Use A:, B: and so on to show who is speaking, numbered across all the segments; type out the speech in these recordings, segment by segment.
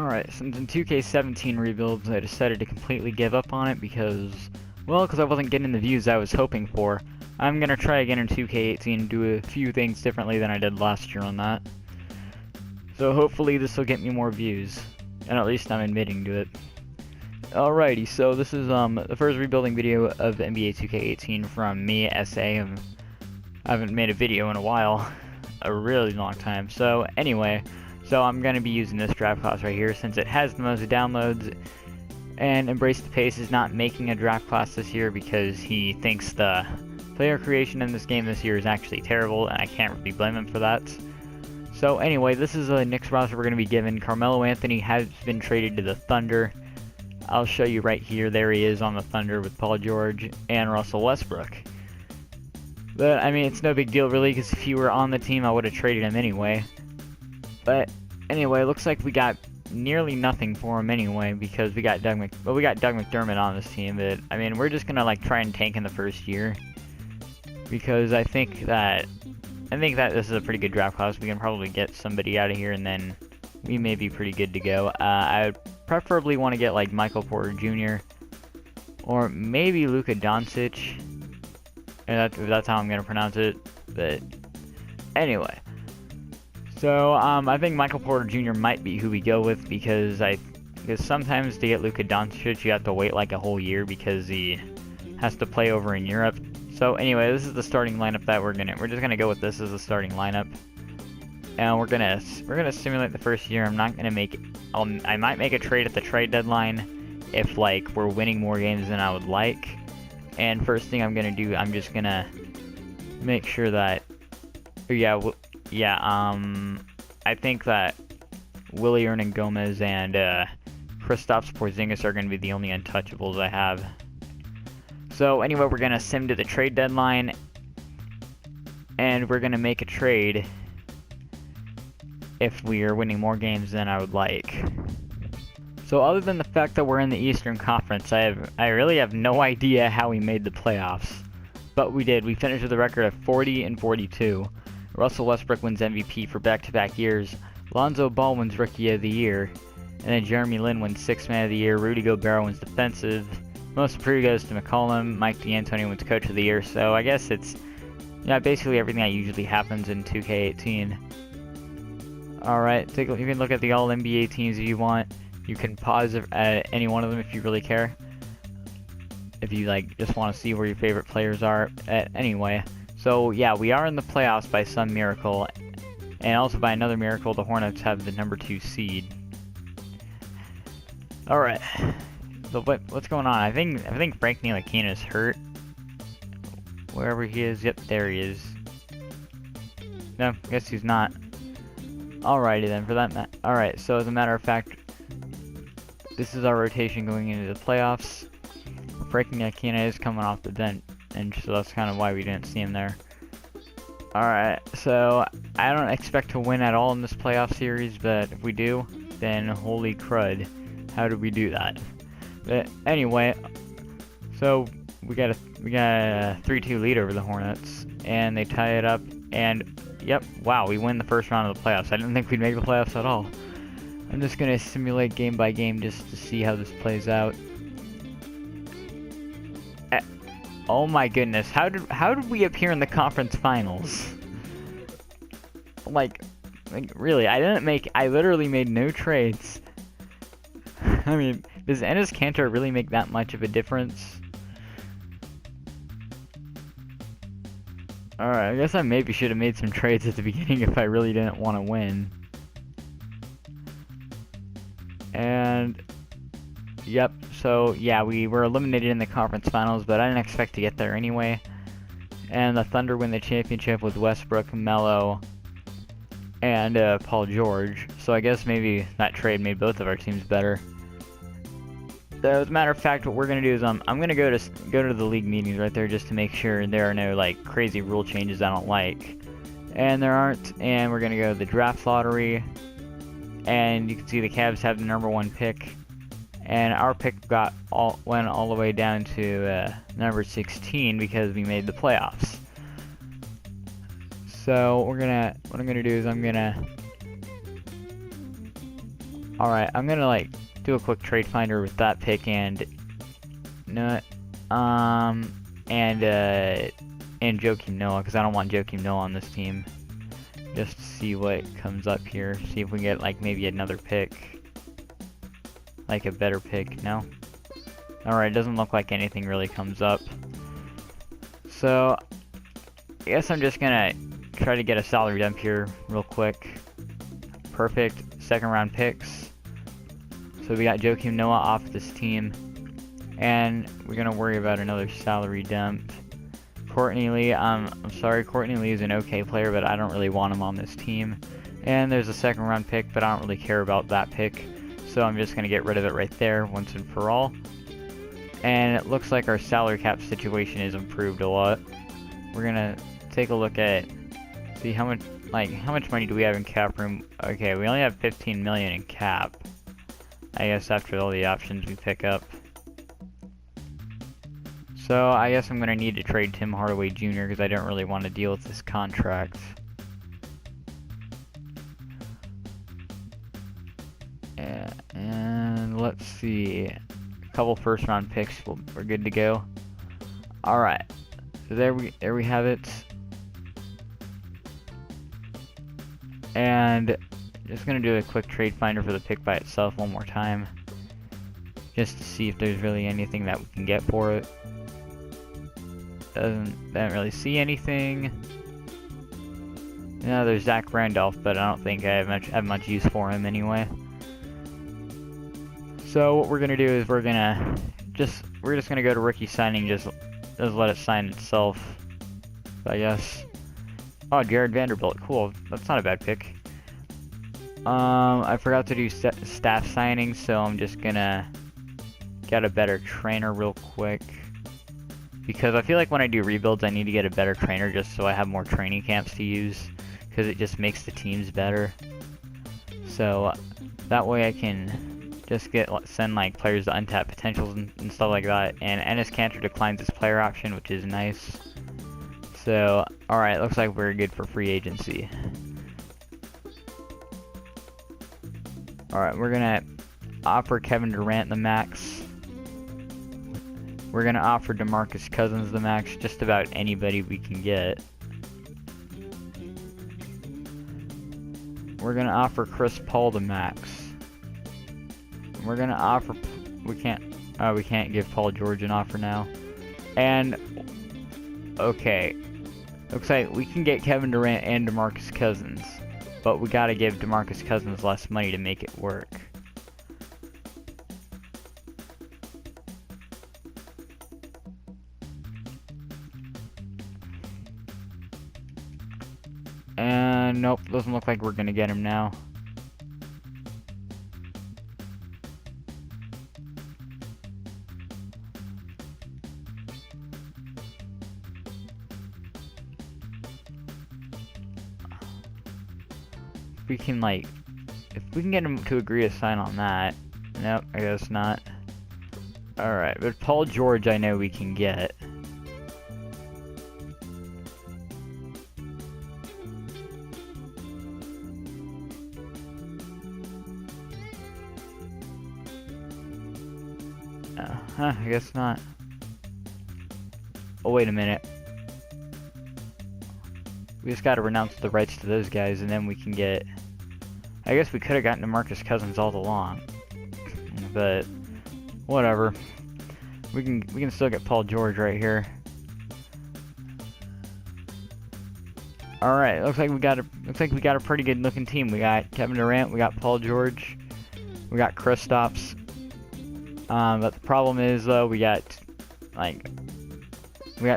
A: Alright, since in 2K17 rebuilds, I decided to completely give up on it because I wasn't getting the views I was hoping for. I'm gonna try again in 2K18 and do a few things differently than I did last year on that. So hopefully this will get me more views, and at least I'm admitting to it. Alrighty, so this is the first rebuilding video of NBA 2K18 from me, SA. I haven't made a video in a while, a really long time. So anyway, I'm going to be using this draft class right here since it has the most downloads, and Embrace the Pace is not making a draft class this year because he thinks the player creation in this game this year is actually terrible, and I can't really blame him for that. So anyway, this is a Knicks roster we're going to be given. Carmelo Anthony has been traded to the Thunder. I'll show you right here. There he is on the Thunder with Paul George and Russell Westbrook. But, I mean, it's no big deal really, because if he were on the team, I would have traded him anyway. But, anyway, looks like we got nearly nothing for him anyway, because we got Doug McDermott on this team. But, I mean, we're just gonna, like, try and tank in the first year. Because I think that this is a pretty good draft class. We can probably get somebody out of here, and then we may be pretty good to go. I would preferably want to get, like, Michael Porter Jr. or maybe Luka Doncic. And that's how I'm gonna pronounce it. But anyway, so I think Michael Porter Jr. might be who we go with because sometimes to get Luka Doncic you have to wait like a whole year because he has to play over in Europe. So anyway, this is the starting lineup that we're just gonna go with this as the starting lineup, and we're gonna simulate the first year. I'm not gonna make I might make a trade at the trade deadline if like we're winning more games than I would like. And first thing I'm gonna do, I'm just gonna make sure that, I think that Willie Hernangomez and Kristaps Porzingis are gonna be the only untouchables I have. So anyway, we're gonna sim to the trade deadline, and we're gonna make a trade if we are winning more games than I would like. So other than the fact that we're in the Eastern Conference, I really have no idea how we made the playoffs. But we did. We finished with a record of 40-42. Russell Westbrook wins MVP for back-to-back years. Lonzo Ball wins Rookie of the Year. And then Jeremy Lin wins Sixth Man of the Year. Rudy Gobert wins Defensive. Most improved goes to McCollum. Mike D'Antoni wins Coach of the Year. So I guess it's basically everything that usually happens in 2K18. Alright, you can look at the All-NBA teams if you want. You can pause at any one of them if you really care. If you just want to see where your favorite players are. Anyway, so yeah, we are in the playoffs by some miracle, and also by another miracle, the Hornets have the number 2 seed. All right, so what's going on? I think Frank Ntilikina is hurt. Wherever he is, yep, there he is. No, I guess he's not. Alrighty then, for that. Alright, so as a matter of fact, this is our rotation going into the playoffs. Frank Ntilikina is coming off the bench, and so that's kind of why we didn't see him there. Alright, so I don't expect to win at all in this playoff series, but if we do, then holy crud, how did we do that? But anyway, so we got a 3-2 lead over the Hornets, and they tie it up, and yep, wow, we win the first round of the playoffs. I didn't think we'd make the playoffs at all. I'm just gonna simulate game by game just to see how this plays out. Oh my goodness, how did we appear in the conference finals? Like really, I literally made no trades. I mean, does Enes Kanter really make that much of a difference? Alright, I guess I maybe should have made some trades at the beginning if I really didn't want to win. And yep, so yeah, we were eliminated in the conference finals, but I didn't expect to get there anyway. And the Thunder win the championship with Westbrook, Melo, and Paul George. So I guess maybe that trade made both of our teams better. So as a matter of fact, what we're gonna do is I'm gonna go to the league meetings right there just to make sure there are no like crazy rule changes I don't like. And there aren't. And we're gonna go to the draft lottery. And you can see the Cavs have the number 1 pick, and our pick went all the way down to number 16 because we made the playoffs. So what I'm gonna do is Alright, I'm gonna like do a quick trade finder with that pick and and Joakim Noah, because I don't want Joakim Noah on this team. Just to see what comes up here. See if we can get like maybe another pick. Like a better pick. No? Alright, doesn't look like anything really comes up. So I guess I'm just gonna try to get a salary dump here real quick. Perfect. Second round picks. So we got Joakim Noah off this team. And we're gonna worry about another salary dump. Courtney Lee, I'm sorry, Courtney Lee is an okay player, but I don't really want him on this team. And there's a second round pick, but I don't really care about that pick. So I'm just gonna get rid of it right there, once and for all. And it looks like our salary cap situation is improved a lot. We're gonna take a look at, see how much money do we have in cap room? Okay, we only have 15 million in cap. I guess after all the options we pick up. So I guess I'm gonna need to trade Tim Hardaway Jr. because I don't really want to deal with this contract. And let's see, a couple first round picks, we're good to go. All right, so there we have it. And just gonna do a quick trade finder for the pick by itself one more time, just to see if there's really anything that we can get for it. Don't really see anything. No, there's Zach Randolph, but I don't think I have much use for him anyway. So what we're gonna do is we're just gonna go to rookie signing, just let it sign itself, I guess. Oh, Jared Vanderbilt, cool. That's not a bad pick. I forgot to do staff signings, so I'm just gonna get a better trainer real quick. Because I feel like when I do rebuilds, I need to get a better trainer just so I have more training camps to use. Because it just makes the teams better. So that way I can just send like players to untapped potentials and stuff like that. And Enes Kanter declines his player option, which is nice. So, alright, looks like we're good for free agency. Alright, we're gonna offer Kevin Durant the max. We're gonna offer DeMarcus Cousins the max, just about anybody we can get. We're gonna offer Chris Paul the max. We're gonna offer, we can't give Paul George an offer now. And, okay, looks like we can get Kevin Durant and DeMarcus Cousins, but we gotta give DeMarcus Cousins less money to make it work. And nope, doesn't look like we're gonna get him now. If we can get him to agree to sign on that. Nope, I guess not. Alright, but Paul George I know we can get. I guess not. Oh, wait a minute. We just gotta renounce the rights to those guys, and then we can get... I guess we could have gotten DeMarcus Cousins all along. But, whatever. We can still get Paul George right here. Alright, looks like we got a pretty good looking team. We got Kevin Durant, we got Paul George, we got Kristaps. But the problem is though, we got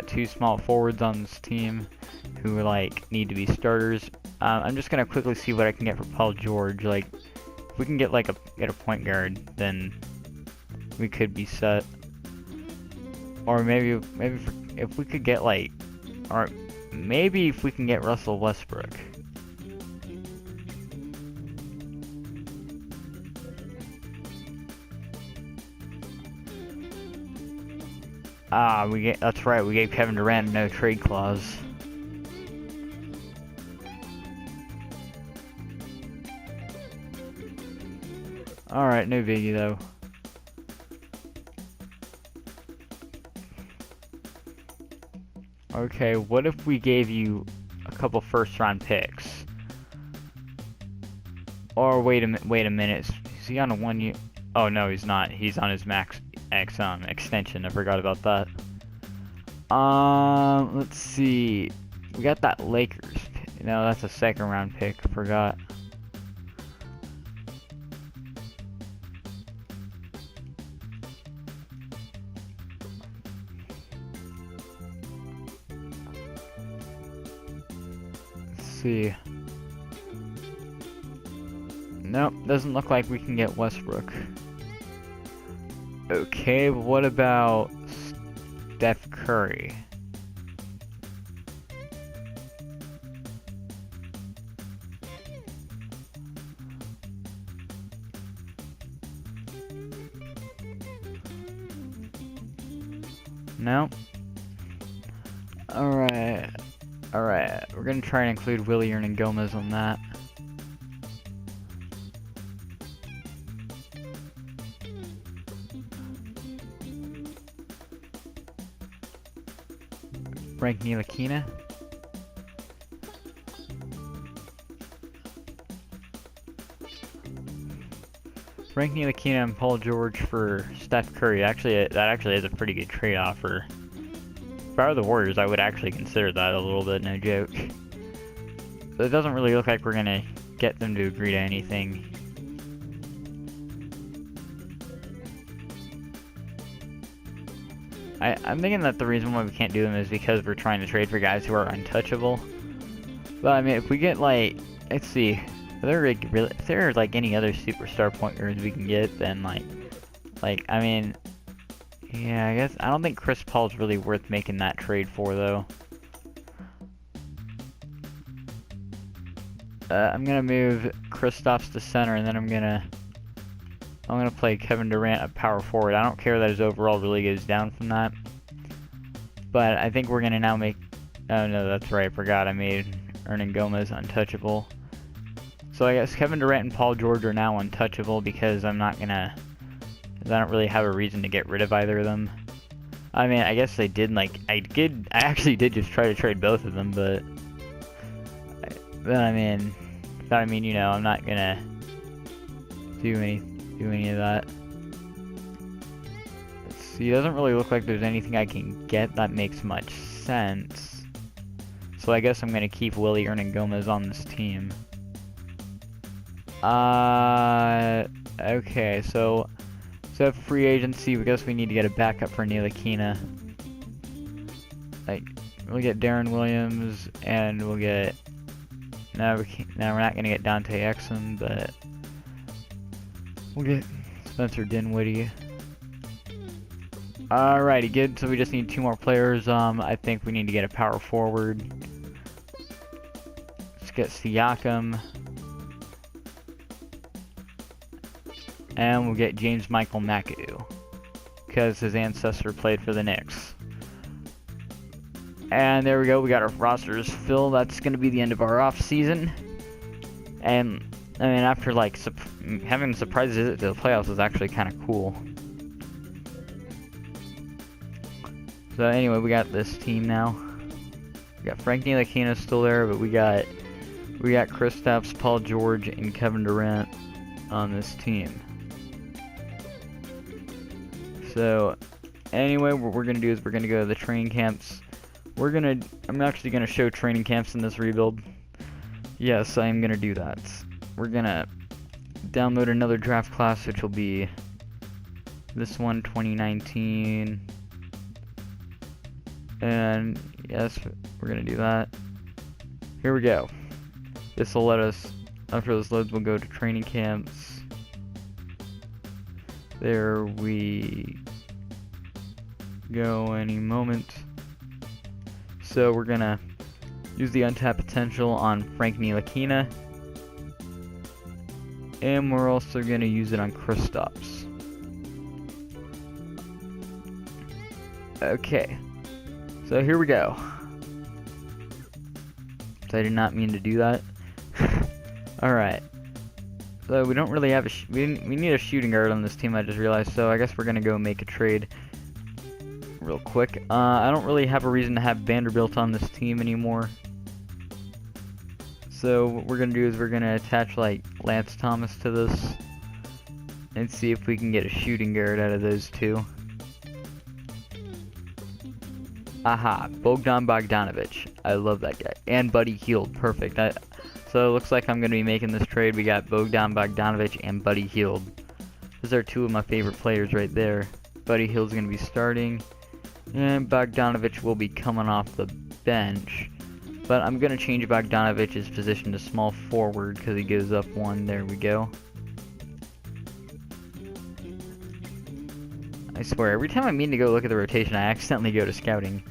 A: two small forwards on this team who need to be starters. I'm just gonna quickly see what I can get for Paul George. If we can get a point guard, then we could be set. Or maybe if we could get or maybe if we can get Russell Westbrook. That's right, we gave Kevin Durant no trade clause. Alright, no biggie though. Okay, what if we gave you a couple first round picks? Or wait a minute, is he on a 1 year? Oh no, he's not. He's on his max extension. I forgot about that. Let's see. We got that Lakers pick. No, that's a second round pick. I forgot. Let's see. Nope, doesn't look like we can get Westbrook. Okay, but what about Steph Curry? No? Alright. Alright, we're gonna try and include Willie and Gomez on that. Frank Ntilikina. Frank Ntilikina and Paul George for Steph Curry. Actually, that actually is a pretty good trade offer. If I were the Warriors, I would actually consider that a little bit, no joke. But it doesn't really look like we're gonna get them to agree to anything. I'm thinking that the reason why we can't do them is because we're trying to trade for guys who are untouchable. But I mean, if we get like, let's see, if there are like any other superstar point guards we can get, then like I mean, yeah, I guess I don't think Chris Paul's really worth making that trade for though. I'm gonna move Kristaps to center, and then I'm gonna play Kevin Durant at power forward. I don't care that his overall really goes down from that. But I think we're going to now make... Oh no, that's right. I forgot I made Hernan Gomez untouchable. So I guess Kevin Durant and Paul George are now untouchable because I'm not going to... I don't really have a reason to get rid of either of them. I mean, I guess they did, like... I actually did just try to trade both of them, but... I mean, you know, I'm not going to do any of that. Let's see, it doesn't really look like there's anything I can get that makes much sense. So I guess I'm gonna keep Willie Hernan Gomez on this team. Okay, so free agency, I guess we need to get a backup for Ntilikina. Like, we'll get Darren Williams, and we'll get... No, we're not gonna get Dante Exum, but... We'll get Spencer Dinwiddie. Alrighty, good. So we just need 2 more players. I think we need to get a power forward. Let's get Siakam. And we'll get James Michael McAdoo, because his ancestor played for the Knicks. And there we go. We got our rosters filled. That's going to be the end of our off season. And I mean, after like having the surprise visit to the playoffs is actually kind of cool. So anyway, we got this team now. We got Frank Ntilikina still there, but we got Kristaps, Paul George, and Kevin Durant on this team. So anyway, what we're gonna do is we're gonna go to the training camps. I'm actually gonna show training camps in this rebuild. Yes, I am gonna do that. We're gonna download another draft class, which will be this one, 2019. And yes, we're gonna do that. Here we go. This will let us, after this loads, we'll go to training camps. There we go any moment. So we're gonna use the untapped potential on Frank Ntilikina. And we're also gonna use it on Kristaps. Okay. So here we go. So I did not mean to do that. Alright. So we don't really have we need a shooting guard on this team, I just realized, so I guess we're gonna go make a trade real quick. I don't really have a reason to have Vanderbilt on this team anymore. So what we're gonna do is we're gonna attach like Lance Thomas to this and see if we can get a shooting guard out of those two. Aha, Bogdan Bogdanovic. I love that guy. And Buddy Hield, perfect. So it looks like I'm going to be making this trade. We got Bogdan Bogdanovic and Buddy Hield. Those are two of my favorite players right there. Buddy Hield's going to be starting. And Bogdanovic will be coming off the bench. But I'm going to change Bogdanovic's position to small forward because he gives up one. There we go. I swear, every time I mean to go look at the rotation, I accidentally go to scouting.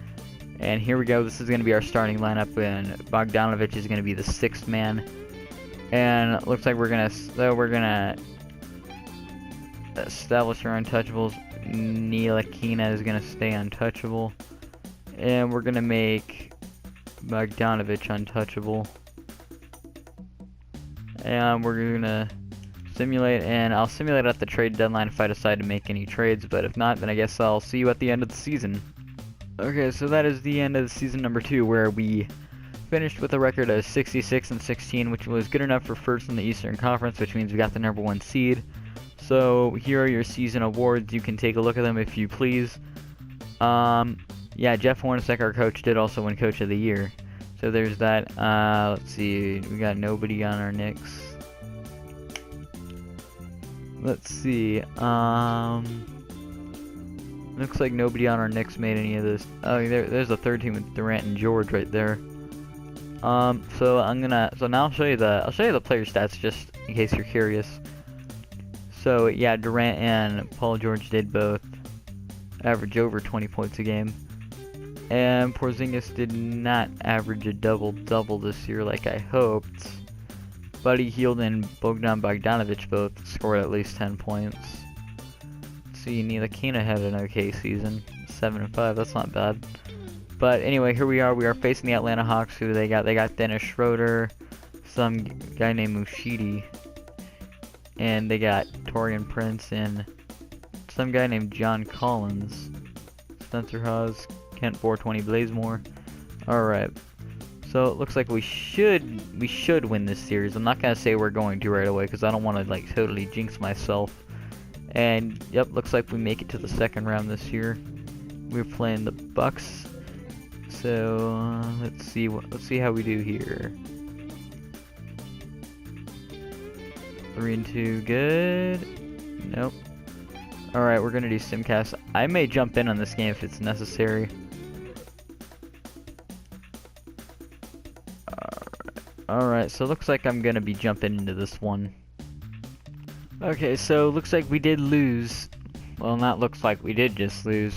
A: And here we go, this is going to be our starting lineup, and Bogdanovic is going to be the 6th man. And it looks like we're going to establish our untouchables. Ntilikina is going to stay untouchable. And we're going to make Bogdanovic untouchable. And we're going to simulate, and I'll simulate at the trade deadline if I decide to make any trades, but if not, then I guess I'll see you at the end of the season. Okay, so that is the end of the season number 2, where we finished with a record of 66-16, which was good enough for first in the Eastern Conference, which means we got the number 1 seed. So here are your season awards. You can take a look at them if you please. Yeah, Jeff Hornacek, our coach, did also win Coach of the Year. So there's that. Let's see, we got nobody on our Knicks. Let's see, looks like nobody on our Knicks made any of this. Oh, there's a third team with Durant and George right there. So now I'll show you the player stats just in case you're curious. So yeah, Durant and Paul George did both average over 20 points a game. And Porzingis did not average a double-double this year like I hoped. Buddy Hield and Bogdan Bogdanovic both scored at least 10 points. Let's see, Ntilikina had an okay season, 7-5. That's not bad. But anyway, here we are. We are facing the Atlanta Hawks. Who they got? They got Dennis Schroeder, some guy named Mushidi, and they got Taurean Prince and some guy named John Collins, Spencer Hawes, Kent 420 Blazemore. All right. So it looks like we should win this series. I'm not gonna say we're going to right away because I don't want to like totally jinx myself. And yep, looks like we make it to the second round this year. We're playing the Bucks. So let's see how we do here. 3-2, good. Nope. All right, we're gonna do simcast. I may jump in on this game if it's necessary. Alright, so looks like I'm gonna be jumping into this one. Okay, so looks like we did lose. Well, not looks like, we did just lose.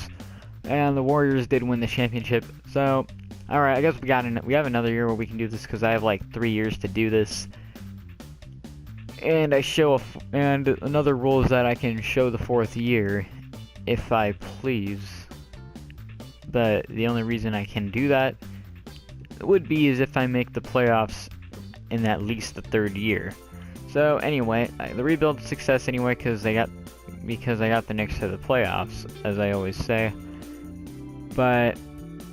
A: And the Warriors did win the championship. So, alright, I guess we have another year where we can do this because I have like 3 years to do this. And and another rule is that I can show the 4th year if I please. But the only reason I can do that would be is if I make the playoffs in at least the 3rd year. So anyway, the rebuild success anyway because I got the Knicks to the playoffs, as I always say. But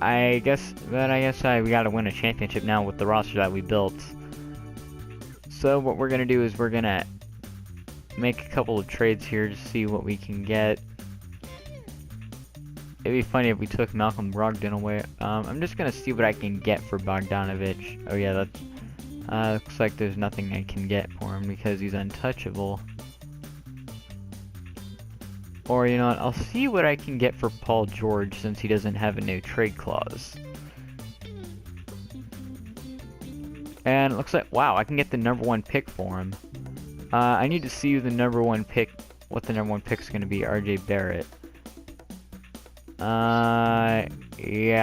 A: I guess we gotta win a championship now with the roster that we built. So what we're gonna do is we're gonna make a couple of trades here to see what we can get. It'd be funny if we took Malcolm Brogdon away. I'm just gonna see what I can get for Bogdanovic. Oh yeah, that looks like there's nothing I can get for him because he's untouchable. Or you know what, I'll see what I can get for Paul George since he doesn't have a no trade clause. And it looks like, wow, I can get the number 1 pick for him. I need to see who the number 1 pick, what the number 1 pick's gonna be. RJ Barrett. Yeah,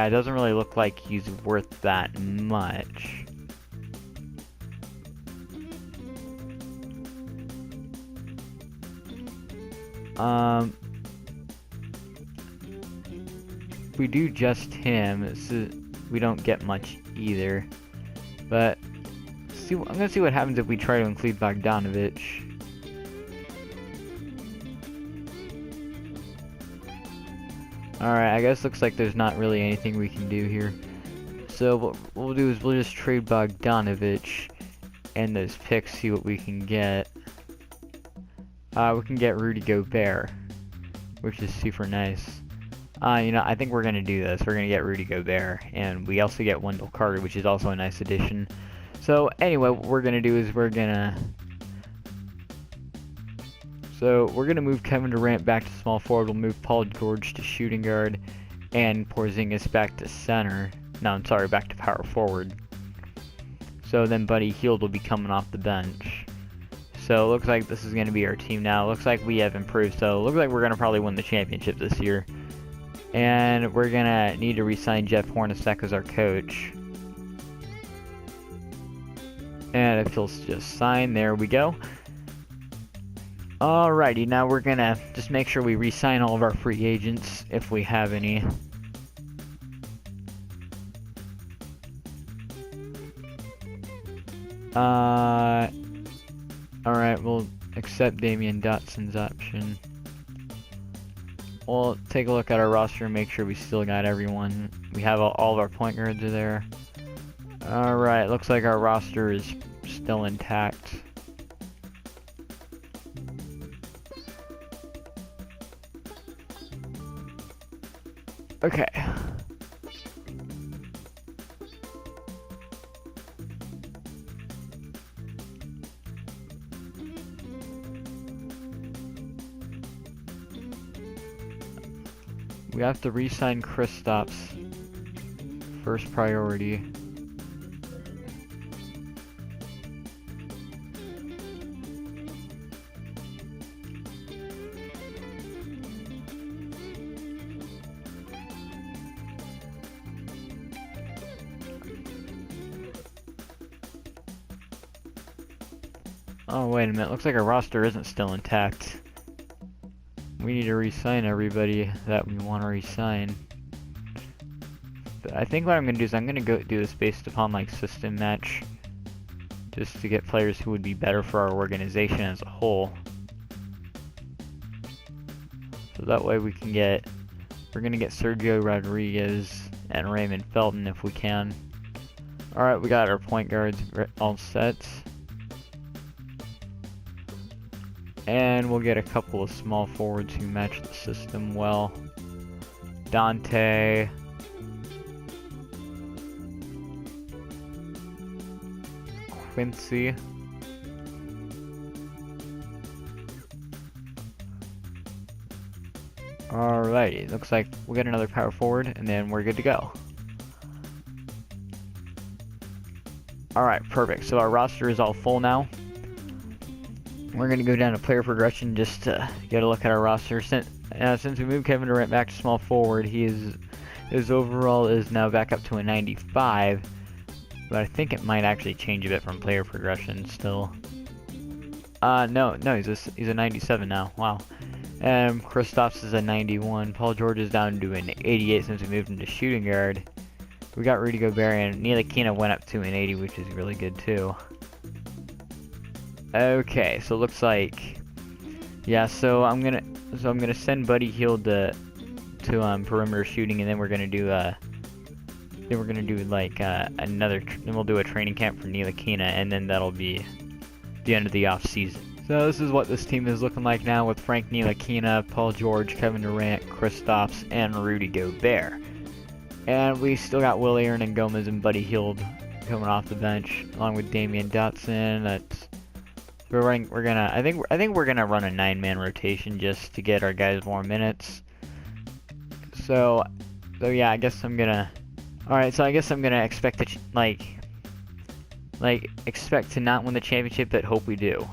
A: it doesn't really look like he's worth that much. If we do just him, we don't get much either. But I'm gonna see what happens if we try to include Bogdanovic. Alright, I guess looks like there's not really anything we can do here. So what we'll do is we'll just trade Bogdanovich and those picks, see what we can get. We can get Rudy Gobert, which is super nice. I think we're going to do this. We're going to get Rudy Gobert, and we also get Wendell Carter, which is also a nice addition. So anyway, what we're going to do is we're going to move Kevin Durant back to small forward. We'll move Paul George to shooting guard, and Porzingis back to center. No, I'm sorry, back to power forward. So then Buddy Hield will be coming off the bench. So it looks like this is going to be our team now. It looks like we have improved, so it looks like we're going to probably win the championship this year. And we're going to need to re-sign Jeff Hornacek as our coach. And if he'll just sign, there we go. Alrighty, now we're going to just make sure we re-sign all of our free agents, if we have any. Alright, we'll accept Damian Dotson's option. We'll take a look at our roster and make sure we still got everyone. We have all of our point guards are there. Alright, looks like our roster is still intact. Okay. We have to re-sign Kristaps. First priority. Oh, wait a minute. Looks like our roster isn't still intact. We need to re-sign everybody that we want to re-sign. But I think what I'm going to do is I'm going to go do this based upon like system match. Just to get players who would be better for our organization as a whole. So that way we can get... We're going to get Sergio Rodriguez and Raymond Felton if we can. Alright, we got our point guards all set. And we'll get a couple of small forwards who match the system well. Dante. Quincy. Alrighty, looks like we'll get another power forward and then we're good to go. Alright, perfect. So our roster is all full now. We're going to go down to player progression just to get a look at our roster. Since we moved Kevin Durant back to small forward, his overall is now back up to a 95. But I think it might actually change a bit from player progression still. No, he's a 97 now. Wow. Kristaps is a 91. Paul George is down to an 88 since we moved him to shooting guard. We got Rudy Gobert, and Ntilikina went up to an 80, which is really good too. Okay, so it looks like, yeah. So I'm gonna send Buddy Hield to perimeter shooting, and then we're gonna do like then we'll do a training camp for Ntilikina, and then that'll be the end of the off season. So this is what this team is looking like now with Frank Ntilikina, Paul George, Kevin Durant, Kristaps, and Rudy Gobert. And we still got Will Aaron and Gomez and Buddy Hield coming off the bench, along with Damian Dotson. I think we're gonna run a 9-man rotation just to get our guys more minutes. So yeah, I guess I'm gonna. Alright, so I guess I'm gonna expect to expect to not win the championship, but hope we do.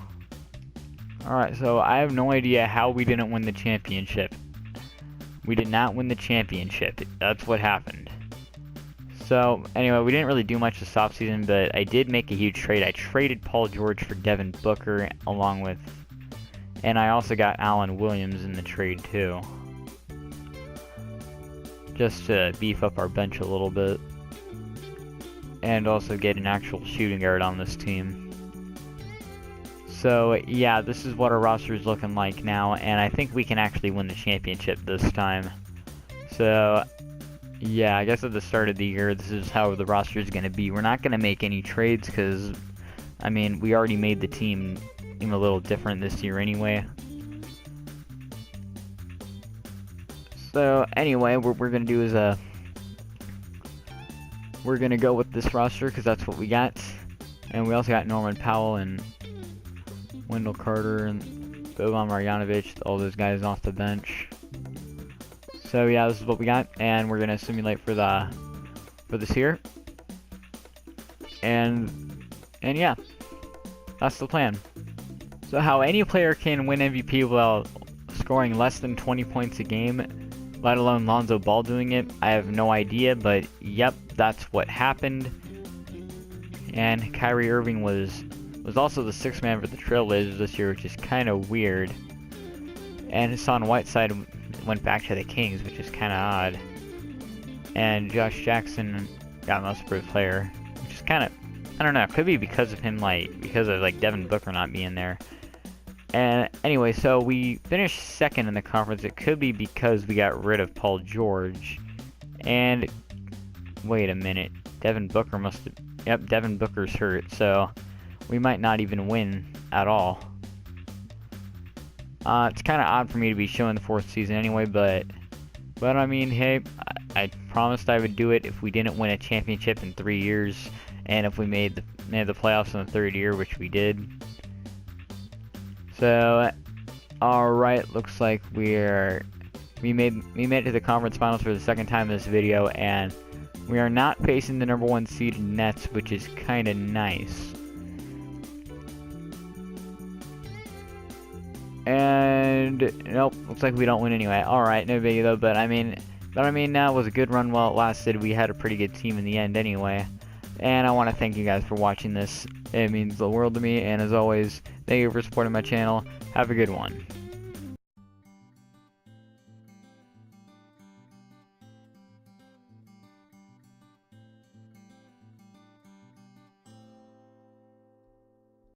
A: Alright, so I have no idea how we didn't win the championship. We did not win the championship. That's what happened. So, anyway, we didn't really do much this offseason, but I did make a huge trade. I traded Paul George for Devin Booker, and I also got Allen Williams in the trade, too. Just to beef up our bench a little bit. And also get an actual shooting guard on this team. So, yeah, this is what our roster is looking like now, and I think we can actually win the championship this time. So, yeah, I guess at the start of the year, this is how the roster is going to be. We're not going to make any trades because, I mean, we already made the team a little different this year anyway. So, anyway, what we're going to do is, we're going to go with this roster because that's what we got. And we also got Norman Powell and Wendell Carter and Boban Marjanovic, all those guys off the bench. So yeah, this is what we got, and we're gonna simulate for this here. And yeah, that's the plan. So how any player can win MVP while scoring less than 20 points a game, let alone Lonzo Ball doing it, I have no idea, but yep, that's what happened. And Kyrie Irving was also the sixth man for the Trailblazers this year, which is kind of weird. And Hassan Whiteside went back to the Kings, which is kind of odd. And Josh Jackson got most improved player, which is kind of, I don't know, it could be because of him, because of Devin Booker not being there. And anyway, so we finished second in the conference. It could be because we got rid of Paul George. And wait a minute, Devin Booker must have, yep, Devin Booker's hurt, so we might not even win at all. It's kind of odd for me to be showing the fourth season anyway, but I mean, hey, I promised I would do it if we didn't win a championship in 3 years, and if we made the playoffs in the third year, which we did. So, all right, looks like we made it to the conference finals for the second time in this video, and we are not facing the #1 seeded Nets, which is kind of nice. And nope, looks like we don't win anyway. Alright, no biggie though, but I mean that was a good run while it lasted. We had a pretty good team in the end anyway. And I want to thank you guys for watching this. It means the world to me, and as always, thank you for supporting my channel. Have a good one.